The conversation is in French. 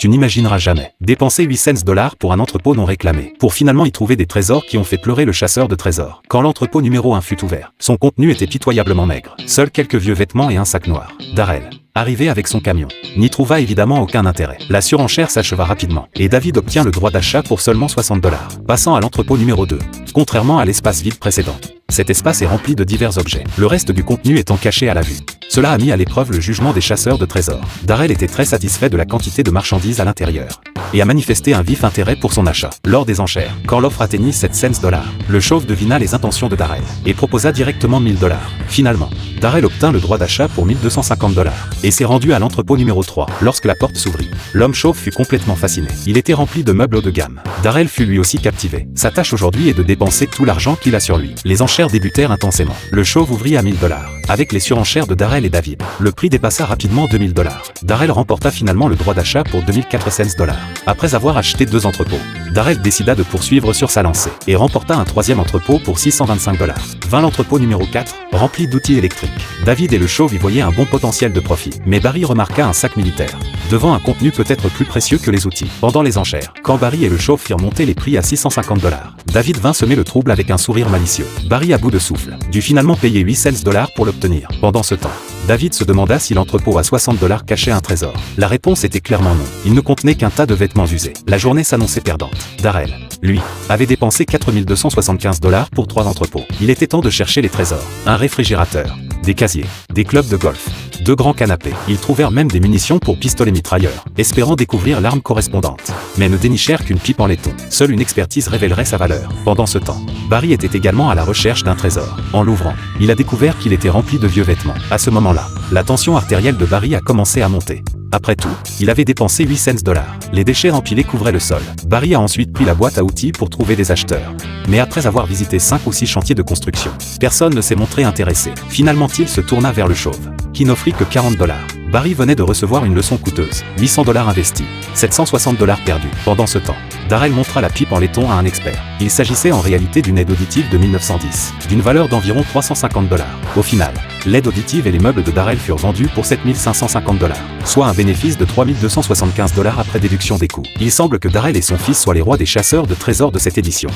Tu n'imagineras jamais. Dépenser 8 cents pour un entrepôt non réclamé, pour finalement y trouver des trésors qui ont fait pleurer le chasseur de trésors. Quand l'entrepôt numéro 1 fut ouvert, son contenu était pitoyablement maigre. Seuls quelques vieux vêtements et un sac noir. Darrell, arrivé avec son camion, n'y trouva évidemment aucun intérêt. La surenchère s'acheva rapidement, et David obtient le droit d'achat pour seulement 60 $. Passant à l'entrepôt numéro 2. Contrairement à l'espace vide précédent, cet espace est rempli de divers objets, le reste du contenu étant caché à la vue. Cela a mis à l'épreuve le jugement des chasseurs de trésors. Darrell était très satisfait de la quantité de marchandises à l'intérieur, et a manifesté un vif intérêt pour son achat. Lors des enchères, quand l'offre atteignit 7 cents $, le chauve devina les intentions de Darrell, et proposa directement 1000 $. Finalement, Darrell obtint le droit d'achat pour 1250 $, et s'est rendu à l'entrepôt numéro 3. Lorsque la porte s'ouvrit, l'homme chauve fut complètement fasciné. Il était rempli de meubles haut de gamme. Darrell fut lui aussi captivé. Sa tâche aujourd'hui est de dépenser tout l'argent qu'il a sur lui. Les enchères débutèrent intensément. Le chauve ouvrit à 1000 $. Avec les surenchères de Darrell et David, le prix dépassa rapidement 2000 $. Darrell remporta finalement le droit d'achat pour 2400 $. Après avoir acheté 2 entrepôts, Darrell décida de poursuivre sur sa lancée, et remporta un 3e entrepôt pour 625 $. Vint l'entrepôt numéro 4, rempli d'outils électriques. David et le chauve y voyaient un bon potentiel de profit, mais Barry remarqua un sac militaire, devant un contenu peut-être plus précieux que les outils. Pendant les enchères, quand Barry et le chauve firent monter les prix à 650 $, David vint semer le trouble avec un sourire malicieux. Barry, à bout de souffle, dut finalement payer 8 cents $ pour l'obtenir. Pendant ce temps, David se demanda si l'entrepôt à 60 $ cachait un trésor. La réponse était clairement non. Il ne contenait qu'un tas de vêtements usés. La journée s'annonçait perdante. Darrell, lui, avait dépensé 4275 $ pour 3 entrepôts. Il était temps de chercher les trésors. Un réfrigérateur, des casiers, des clubs de golf, 2 grands canapés. Ils trouvèrent même des munitions pour pistolets mitrailleurs, espérant découvrir l'arme correspondante, mais ne dénichèrent qu'une pipe en laiton. Seule une expertise révélerait sa valeur. Pendant ce temps, Barry était également à la recherche d'un trésor. En l'ouvrant, il a découvert qu'il était rempli de vieux vêtements. À ce moment-là, la tension artérielle de Barry a commencé à monter. Après tout, il avait dépensé 8 cents $. Les déchets empilés couvraient le sol. Barry a ensuite pris la boîte à outils pour trouver des acheteurs. Mais après avoir visité 5 ou 6 chantiers de construction, personne ne s'est montré intéressé. Finalement, il se tourna vers le chauve, qui n'offrit que 40 $. Barry venait de recevoir une leçon coûteuse. 800 $ investis, 760 $ perdus. Pendant ce temps, Darrell montra la pipe en laiton à un expert. Il s'agissait en réalité d'une aide auditive de 1910, d'une valeur d'environ 350 $. Au final, l'aide auditive et les meubles de Darrell furent vendus pour 7550 $, soit un bénéfice de 3275 $ après déduction des coûts. Il semble que Darrell et son fils soient les rois des chasseurs de trésors de cette édition.